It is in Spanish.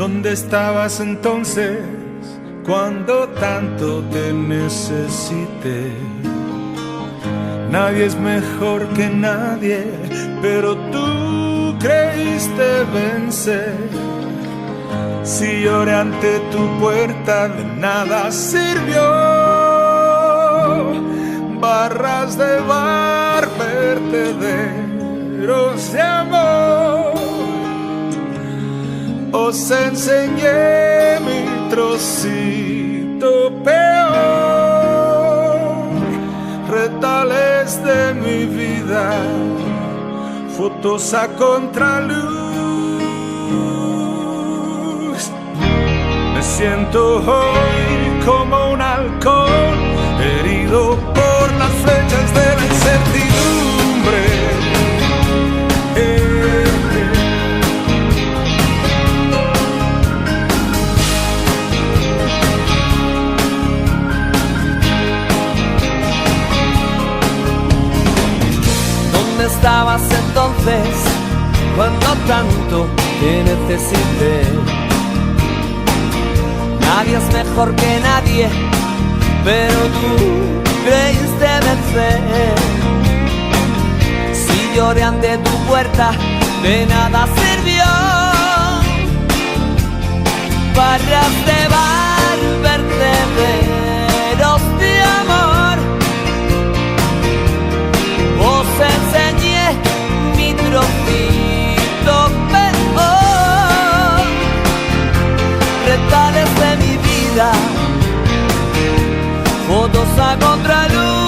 ¿Dónde estabas entonces cuando tanto te necesité? Nadie es mejor que nadie, pero tú creíste vencer. Si lloré ante tu puerta, de nada sirvió. Barras de bar, vertederos de amor. Os enseñé mi trocito peor, retales de mi vida, fotos a contraluz. Me siento hoy como un halcón, herido por las flechas de la incertidumbre. ¿Dónde estabas entonces cuando tanto te necesité? Nadie es mejor que nadie, pero tú creíste vencer. Si lloré ante tu puerta, de nada sirvió. Barras de bar, vertederos de amor. Os enseñé mi trocito peor, retales de mi vida, fotos a contraluz.